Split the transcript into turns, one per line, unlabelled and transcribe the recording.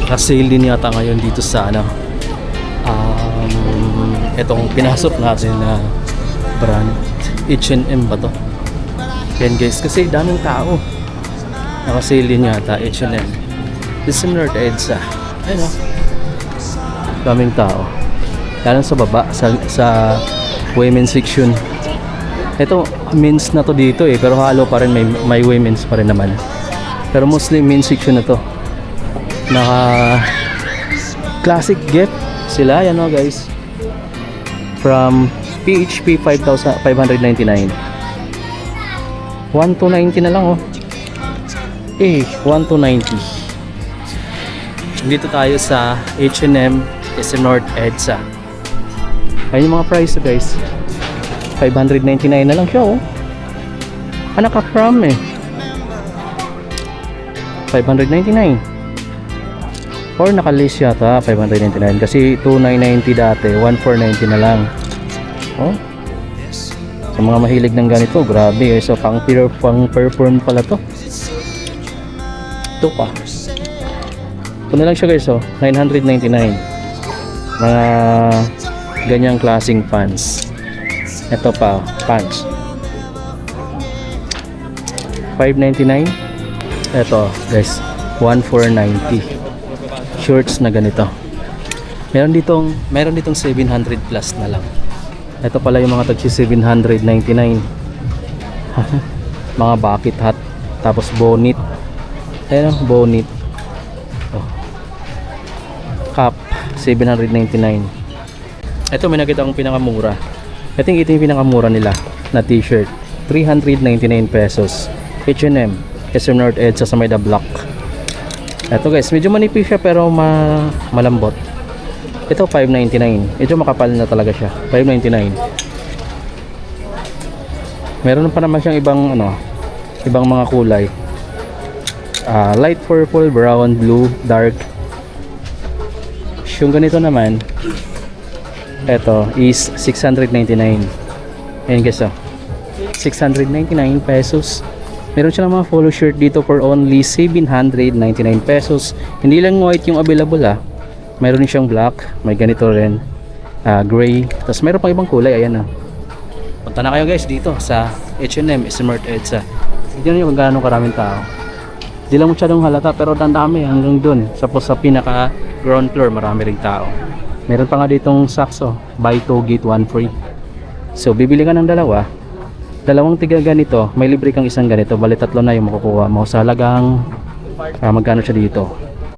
Naka-sale din yata ngayon dito sa ano, itong pinasok natin na brand, H&M ba to? Yan guys, kasi daming tao. Naka-sale din yata, H&M. This is North EDSA. Ayun o, daming tao. Lalo sa baba, sa women's section. Ito, men's na to dito eh, pero halo pa rin, may women's pa rin naman. Pero mostly men's section na to. Naka classic gift sila, yan o guys. From PHP 5,599. 1,290 na lang oh. 1,290. Dito tayo sa H&M SM North EDSA. Ayun yung mga price guys. 599 na lang siya oh. Naka-from eh. 599. Or naka-list yata 599 kasi 2,990 dati, 1,490 na lang. Oh. Sa mga mahilig ng ganito, grabe eh. So pang perform pala to. Ito pa. Ito na lang siya guys oh, 999. Mga ganyang klaseng pants. Ito pa, pants. 599. Ito guys, 1,490. Shorts na ganito. Meron ditong 700 plus na lang. Ito pala yung mga tagsi 799. Mga bucket hat, tapos bonnet. Ayun, bonnet. Oh. Cap 799. Ito may nakita akong pinakamura. Ito yung pinakamura nila na t-shirt, 399 pesos. H&M SM North EDSA sa may the block. Ito guys, medyo manipis siya pero malambot. Ito 599. Medyo makapal na talaga siya. 599. Meron pa naman siyang ibang mga kulay. Light purple, brown, blue, dark. Yung ganito naman, ito is 699. Ayan guys oh. 699 pesos. Meron siya ng mga polo shirt dito for only 799 pesos. Hindi lang white yung available Meron din siyang black, may ganito rin, gray. Tapos meron pang ibang kulay, ayan Punta na kayo guys dito sa H&M SM North EDSA. Tignan niyo kung gaano karaming tao. Hindi lang masyadong halata pero dandami hanggang dun. Tapos sa pinaka ground floor marami ring tao. Meron pa nga ditong sakso, buy 2 get 1 free. So bibili ka ng dalawang tiga ganito, may libre kang isang ganito, bali 3 na yung makukuha mo sa halagang magkano siya dito,